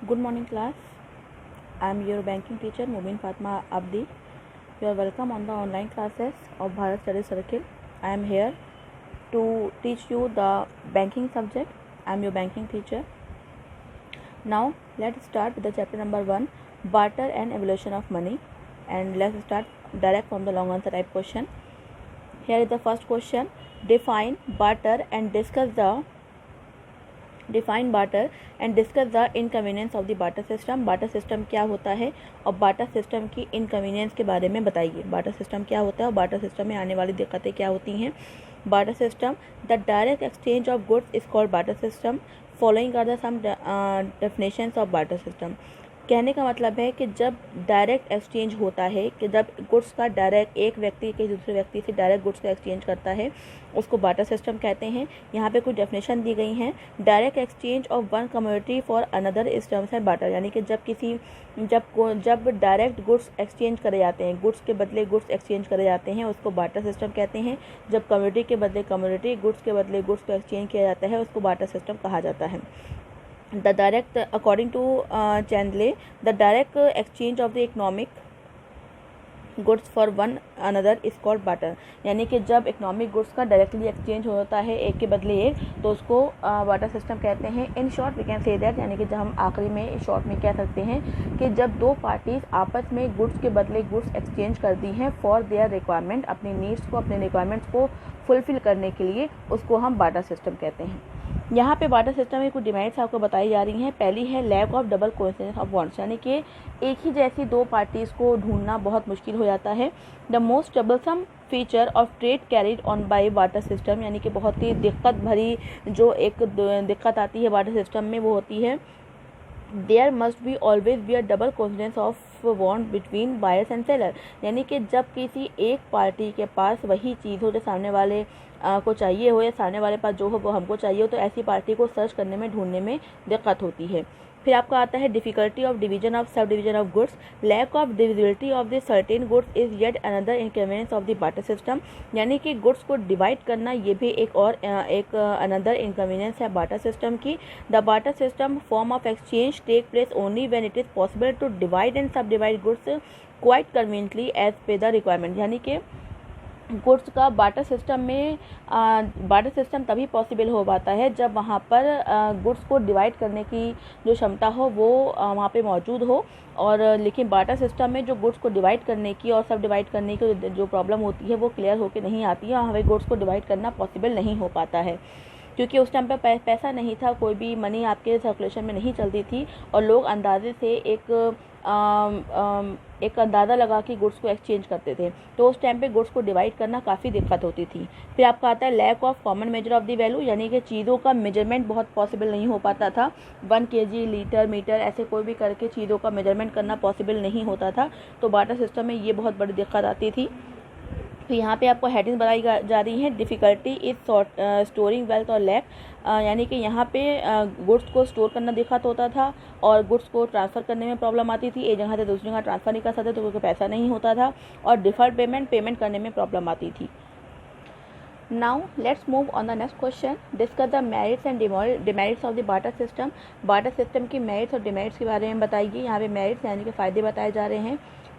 Good morning, class. I am your banking teacher, Mubin Fatma Abdi. You are welcome on the online classes of Bharat Study Circle. I am here to teach you the banking subject. I am your banking teacher. Now, let's start with the chapter number 1, Barter and Evolution of Money. And let's start direct from the long answer type question. Here is the first question. Define barter and discuss the inconvenience of the barter system. Barter system क्या होता है और barter system की inconvenience के बारे में बताइए. Barter system क्या होता है और बार्टर सिस्टम में आने वाली दिक्कतें क्या होती हैं. Barter system, the direct exchange of goods is called barter system. Following are the some definitions of barter system. कहने का मतलब है कि जब डायरेक्ट एक्सचेंज होता है, कि जब गुड्स का डायरेक्ट एक व्यक्ति के दूसरे व्यक्ति से डायरेक्ट गुड्स का एक्सचेंज करता है, उसको बार्टर सिस्टम कहते हैं. यहाँ पे कुछ डेफिनेशन दी गई हैं. Direct exchange of one commodity for another is terms and barter. यानी कि जब डायरेक्ट गुड्स एक्सचेंज करे जाते हैं, गुड्स के बदले गुड्स एक्सचेंज करे जाते हैं, उसको बार्टर सिस्टम कहते हैं. जब कमोडिटी के बदले कमोडिटी, गुड्स के बदले गुड्स को एक्सचेंज किया जाता है, उसको बार्टर सिस्टम कहा जाता है. According to Chandler, the direct exchange of the economic goods for one another is called barter. यानी कि जब इकोनॉमिक गुड्स का डायरेक्टली एक्सचेंज होता है एक के बदले एक, तो उसको बार्टर सिस्टम कहते हैं. In short we can say that, यानी कि जब हम आखिरी में शॉर्ट में कह सकते हैं कि जब दो पार्टीज आपस में गुड्स के बदले गुड्स एक्सचेंज करती हैं फॉर देयर रिक्वायरमेंट, अपनी नीड्स को, अपने रिक्वायरमेंट्स को फुलफिल करने के लिए, उसको हम बार्टर सिस्टम कहते हैं. यहाँ पे बार्टर सिस्टम में कुछ डिमेरिट्स आपको बताई जा रही हैं. पहली है lack of double coincidence of bonds, यानी कि एक ही जैसी दो पार्टीज़ को ढूंढना बहुत मुश्किल हो जाता है. The most troublesome feature of trade carried on by barter system, यानी कि बहुत ही दिक्कत भरी जो एक दिक्कत आती है बार्टर सिस्टम में, वो होती है there must be always be a double coincidence of bond between buyers and seller. यानी कि जब किसी एक पार्टी के पास वही चीज़ हो जो सामने वाले को चाहिए हो, या सामने वाले पास जो हो वो हमको चाहिए हो, तो ऐसी पार्टी को सर्च करने में, ढूंढने में दिक्कत होती है. फिर आपका आता है difficulty of division of sub division of goods. Lack of divisibility of the certain goods is yet another inconvenience of the barter system. यानी कि गुड्स को डिवाइड करना ये भी एक अनदर इनकन्वीनियंस है बार्टर सिस्टम की. The barter system form of exchange take place only when it is possible to divide and sub divide goods quite conveniently as per the requirement. यानी कि goods का barter system तभी possible हो पाता है जब वहाँ पर गुड्स को डिवाइड करने की जो क्षमता हो वो वहाँ पे मौजूद हो. और लेकिन बार्टर सिस्टम में जो गुड्स को डिवाइड करने की और सब डिवाइड करने की जो प्रॉब्लम होती है वो क्लियर होकर नहीं आती है. वहाँ पे गुड्स को डिवाइड करना पॉसिबल नहीं हो पाता है, क्योंकि उस टाइम पे पैसा नहीं था, कोई भी मनी आपके सर्कुलेशन में नहीं चलती थी, और लोग अंदाजे से एक अंदाज़ा लगा के गुड्स को एक्सचेंज करते थे. तो उस टाइम पे गुड्स को डिवाइड करना काफ़ी दिक्कत होती थी. फिर आपका आता है lack of common measure of the value, यानी कि चीज़ों का मेजरमेंट बहुत पॉसिबल नहीं हो पाता था. 1 kg, लीटर, मीटर ऐसे कोई भी करके चीज़ों का मेजरमेंट करना पॉसिबल नहीं होता था. तो बार्टर सिस्टम में ये बहुत बड़ी दिक्कत आती थी. तो यहाँ पे आपको हेडिंग बताई जा रही है. डिफ़िकल्टी इज स्टोरिंग वेल्थ और लैक, यानी कि यहाँ पे गुड्स को स्टोर करना दिक्कत होता था और गुड्स को ट्रांसफ़र करने में प्रॉब्लम आती थी. एक जगह से दूसरी जगह ट्रांसफ़र नहीं कर सकते तो क्योंकि पैसा नहीं होता था. और डिफर्ड पेमेंट करने में प्रॉब्लम आती थी. Now let's move on the next question. Discuss the merits and demerits of the barter system. Barter system की मेरिट्स और डिमेरिट्स के बारे में बताइए. यहाँ पे मेरिट्स यानी कि फ़ायदे बताए जा रहे हैं.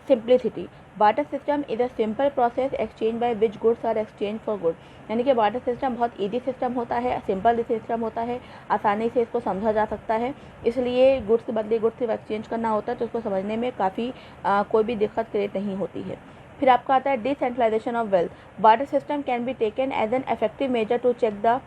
Simplicity. Barter system is a simple process exchange by which goods are exchange for good. यानी कि बार्टर सिस्टम बहुत ईजी सिस्टम होता है, सिंपल सिस्टम होता है, आसानी से इसको समझा जा सकता है. इसलिए गुड्स के बदले गुड्स से एक्सचेंज करना होता है तो उसको समझने में काफ़ी कोई भी दिक्कत क्रिएट नहीं होती है. फिर आपका आता है decentralisation of wealth. Barter system can be taken as an effective measure to check the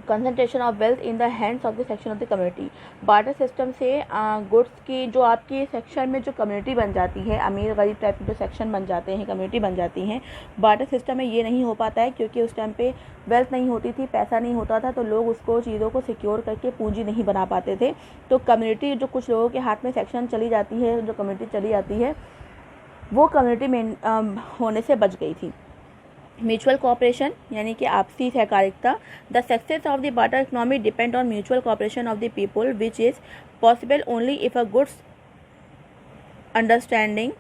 concentration of wealth in the hands of the section of the community. Barter system से गुड्स की जो आपकी सेक्शन में जो community बन जाती है, अमीर गरीब टाइप के जो सेक्शन बन जाते हैं, कम्युनिटी बन जाती हैं, बार्टर सिस्टम में ये नहीं हो पाता है क्योंकि उस टाइम पे वेल्थ नहीं होती थी, पैसा नहीं होता था, तो लोग उसको चीज़ों को सिक्योर करके पूंजी नहीं बना पाते थे. तो कम्युनिटी जो कुछ लोगों के हाथ में सेक्शन चली जाती है, जो कम्युनिटी चली जाती है, वो कम्युनिटी में होने से बच गई थी. म्यूचुअल कोऑपरेशन यानी कि आपसी सहकारिता. The success of the barter economy depend on mutual cooperation of the people which is possible only if a goods understanding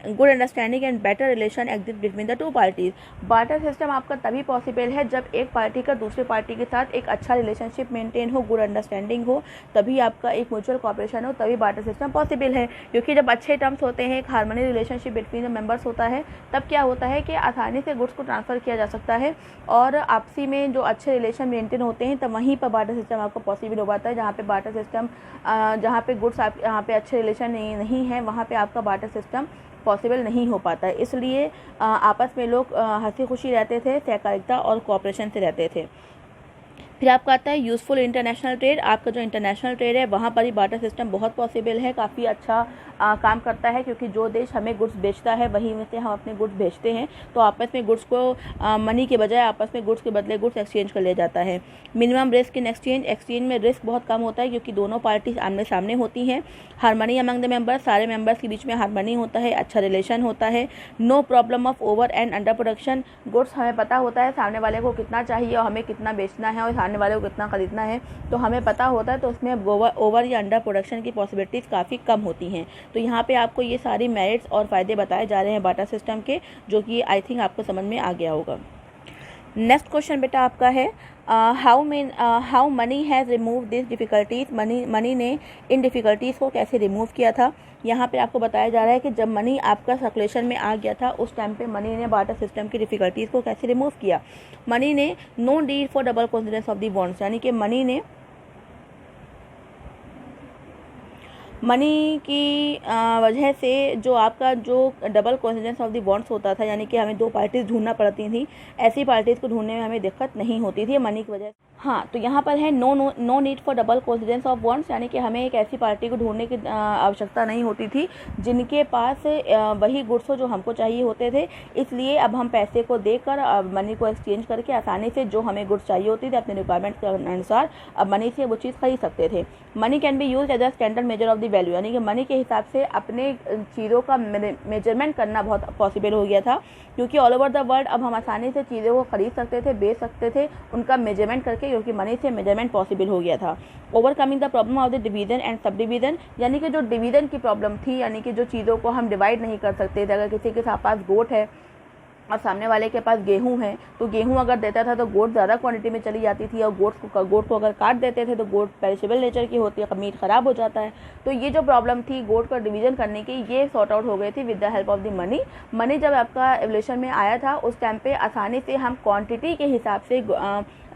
good understanding and better relation exist between the two parties. Barter system आपका तभी possible है जब एक party का दूसरे party के साथ एक अच्छा रिलेशनशिप मेंटेन हो, गुड अंडरस्टैंडिंग हो, तभी आपका एक म्यूचुअल कॉपरेशन हो, तभी बार्टर सिस्टम पॉसिबल है। क्योंकि जब अच्छे टर्म्स होते हैं, एक harmony relationship between the members होता है, तब क्या होता है कि आसानी से गुड्स को ट्रांसफ़र किया जा सकता है और आपसी में जो अच्छे रिलेशन मेंटेन होते हैं, तब वहीं पर बार्टर सिस्टम आपको पॉसिबल हो पाता है। जहाँ पे बार्टर सिस्टम जहाँ पे गुड्स आप यहाँ पे अच्छे रिलेशन नहीं है, वहाँ पे आपका बार्टर सिस्टम पॉसिबल नहीं हो पाता है। इसलिए आपस में लोग हंसी खुशी रहते थे, सहकारिता और कोऑपरेशन से रहते थे। फिर आपका आता है यूज़फुल इंटरनेशनल ट्रेड। आपका जो इंटरनेशनल ट्रेड है वहाँ पर ही बार्टर सिस्टम बहुत पॉसिबल है, काफ़ी अच्छा काम करता है, क्योंकि जो देश हमें गुड्स बेचता है वहीं में से हम अपने गुड्स बेचते हैं, तो आपस में गुड्स को मनी के बजाय आपस में गुड्स के बदले गुड्स एक्सचेंज कर लिया जाता है। Minimum risk in exchange. Exchange में रिस्क बहुत कम होता है क्योंकि दोनों पार्टी आमने सामने होती हैं। Harmony among the members. सारे मेंबर्स के बीच में हार्मनी होता है, अच्छा रिलेशन होता है। No problem of over and under production. Goods हमें पता होता है सामने वाले को कितना चाहिए और हमें कितना बेचना है और सामने वाले को कितना खरीदना है, तो हमें पता होता है, तो उसमें ओवर या अंडर प्रोडक्शन की पॉसिबिलिटीज़ काफ़ी कम होती हैं। तो यहाँ पे आपको ये सारी मेरिट्स और फ़ायदे बताए जा रहे हैं बार्टर सिस्टम के, जो कि आई थिंक आपको समझ में आ गया होगा। नेक्स्ट क्वेश्चन बेटा आपका है how many has remove this difficulties. Money ने इन डिफ़िकल्टीज़ को कैसे रिमूव किया था। यहाँ पे आपको बताया जा रहा है कि जब मनी आपका सर्कुलेशन में आ गया था, उस टाइम पे मनी ने बार्टर सिस्टम की डिफ़िकल्टीज़ को कैसे रिमूव किया। मनी ने no need for double coincidence of the bonds, यानी कि मनी की वजह से जो आपका जो double coincidence of the bonds होता था, यानी कि हमें दो पार्टीज़ ढूंढना पड़ती थी, ऐसी पार्टीज़ को ढूंढने में हमें दिक्कत नहीं होती थी मनी की वजह से। हाँ, तो यहाँ पर है no need for double coincidence of bonds, यानी कि हमें एक ऐसी पार्टी को ढूंढने की आवश्यकता नहीं होती थी जिनके पास वही गुड्स हो जो हमको चाहिए होते थे। इसलिए अब हम पैसे को देकर मनी को एक्सचेंज करके आसानी से जो हमें गुड्स चाहिए होती थी अपने रिक्वायरमेंट के अनुसार, अब मनी से वो चीज़ खरीद सकते थे। Money can be use as a standard measure of the value, यानी कि मनी के हिसाब से अपने चीज़ों का मेजरमेंट करना बहुत पॉसिबल हो गया था, क्योंकि ऑल ओवर द वर्ल्ड अब हम आसानी से चीज़ों को खरीद सकते थे, बेच सकते थे उनका मेजरमेंट करके, क्योंकि मनी से मेजरमेंट पॉसिबल हो गया था। Overcoming the problem of the division and sub division, यानी कि जो डिवीजन की प्रॉब्लम थी, यानी कि जो चीज़ों को हम डिवाइड नहीं कर सकते थे। अगर किसी के पास गोट है और सामने वाले के पास गेहूं है, तो गेहूं अगर देता था तो गोट ज़्यादा क्वांटिटी में चली जाती थी, और गोट को अगर काट देते थे तो गोट पेरिशेबल नेचर की होती है, मीट ख़राब हो जाता है। तो ये जो प्रॉब्लम थी गोट का डिवीज़न करने की, ये सॉर्ट आउट हो गई थी with the help of the money. Money जब आपका एवोल्यूशन में आया था, उस टाइम पे आसानी से हम क्वांटिटी के हिसाब से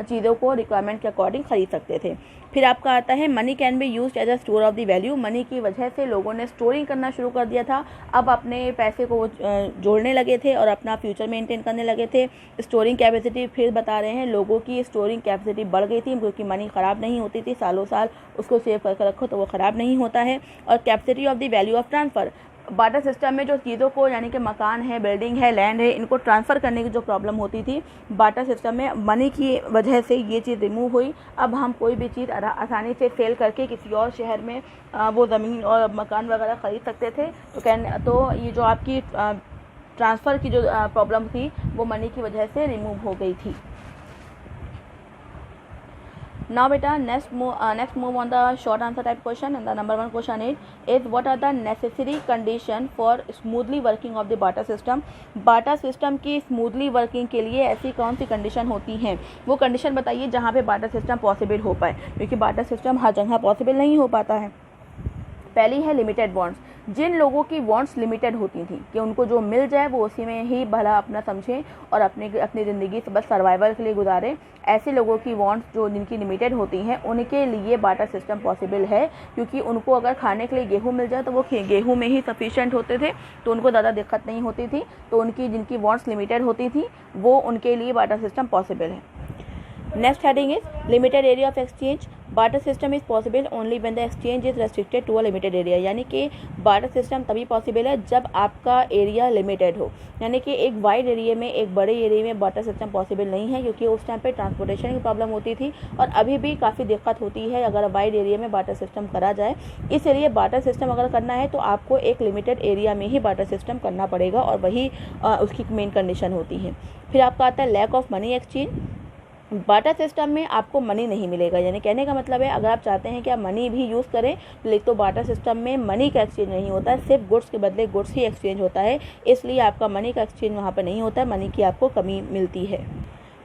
चीज़ों को रिक्वायरमेंट के अकॉर्डिंग खरीद सकते थे। फिर आपका आता है money can be used as a store of the value. Money की वजह से लोगों ने स्टोरिंग करना शुरू कर दिया था, अब अपने पैसे को जोड़ने लगे थे और अपना फ्यूचर मेंटेन करने लगे थे। स्टोरिंग कैपेसिटी फिर बता रहे हैं, लोगों की स्टोरिंग कैपेसिटी बढ़ गई थी, क्योंकि मनी ख़राब नहीं होती थी, सालों साल उसको सेव करके रखो तो वो ख़राब नहीं होता है। और capacity of the value of transfer, barter system में जो चीज़ों को, यानी कि मकान है, बिल्डिंग है, लैंड है, इनको ट्रांसफ़र करने की जो प्रॉब्लम होती थी, बार्टर सिस्टम में मनी की वजह से ये चीज़ रिमूव हुई। अब हम कोई भी चीज़ आसानी से सेल करके किसी और शहर में वो ज़मीन और मकान वगैरह ख़रीद सकते थे। तो ये जो आपकी ट्रांसफ़र की जो प्रॉब्लम थी वो मनी की वजह से रिमूव हो गई थी। Now beta next move on the short answer type question, and the number 1 question is what are the necessary condition for smoothly working of the barter system। Barter system की smoothly working के लिए ऐसी कौन सी condition होती हैं, वो condition बताइए जहाँ पे बार्टर सिस्टम पॉसिबल हो पाए, क्योंकि बार्टर सिस्टम हर जगह पॉसिबल नहीं हो पाता है। पहली है लिमिटेड बॉन्ड्स। जिन लोगों की बॉन्ड्स लिमिटेड होती थी कि उनको जो मिल जाए वो उसी में ही भला अपना समझें और अपनी ज़िंदगी बस सर्वाइवल के लिए गुजारें, ऐसे लोगों की बॉन्ड्स जो जिनकी लिमिटेड होती हैं, उनके लिए बार्टर सिस्टम पॉसिबल है। क्योंकि उनको अगर खाने के लिए गेहूँ मिल जाए तो वो गेहूँ में ही सफिशिएंट होते थे, तो उनको ज़्यादा दिक्कत नहीं होती थी। तो उनकी जिनकी बॉन्ड्स लिमिटेड होती थी वो उनके लिए बार्टर सिस्टम पॉसिबल है। Next heading is limited area of exchange. Barter system is possible only when the exchange is restricted to a limited area, यानी कि बार्टर सिस्टम तभी पॉसिबल है जब आपका एरिया लिमिटेड हो, यानी कि एक वाइड एरिया में, एक बड़े एरिया में बार्टर सिस्टम पॉसिबल नहीं है, क्योंकि उस टाइम पे ट्रांसपोर्टेशन की प्रॉब्लम होती थी और अभी भी काफ़ी दिक्कत होती है अगर वाइड एरिया में बार्टर सिस्टम करा जाए। इसलिए बार्टर सिस्टम अगर करना है तो आपको एक लिमिटेड एरिया में ही बार्टर सिस्टम करना पड़ेगा, और वही उसकी मेन कंडीशन होती है। फिर आपका आता है lack of money exchange. Barter system में आपको मनी नहीं मिलेगा, यानी कहने का मतलब है अगर आप चाहते हैं कि आप मनी भी यूज़ करें तो बाटा सिस्टम में मनी का एक्सचेंज नहीं होता है, सिर्फ गुड्स के बदले गुड्स ही एक्सचेंज होता है, इसलिए आपका मनी का एक्सचेंज वहाँ पर नहीं होता है, मनी की आपको कमी मिलती है।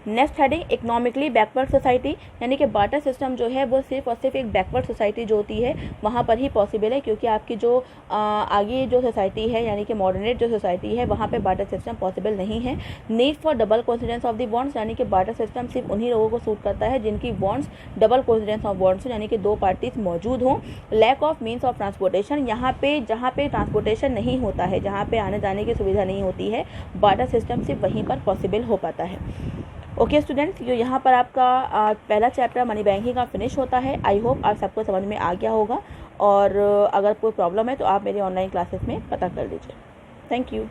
Next heading economically backward society, यानी कि बाटा सिस्टम जो है वो सिर्फ और सिर्फ एक बैकवर्ड सोसाइटी जो होती है वहाँ पर ही पॉसिबल है, क्योंकि आपकी जो आगे जो सोसाइटी है यानी कि मॉडर्नेट जो सोसाइटी है वहाँ पे बाटा सिस्टम पॉसिबल नहीं है। Need for double coincidence of the bonds, यानी कि बाटा सिस्टम सिर्फ उन्हीं लोगों को सूट करता है जिनकी bonds double coincidence of bonds यानी कि दो पार्टीज मौजूद हों। Lack of means of transportation, यहाँ पे जहाँ पे ट्रांसपोर्टेशन नहीं होता है, जहाँ पे आने जाने की सुविधा नहीं होती है, बाटा सिस्टम सिर्फ वहीं पर पॉसिबल हो पाता है। ओके स्टूडेंट्स, जो यहाँ पर आपका पहला चैप्टर मनी बैंकिंग का फिनिश होता है। आई होप आप सबको समझ में आ गया होगा, और अगर कोई प्रॉब्लम है तो आप मेरे ऑनलाइन क्लासेस में पता कर लीजिए। Thank you.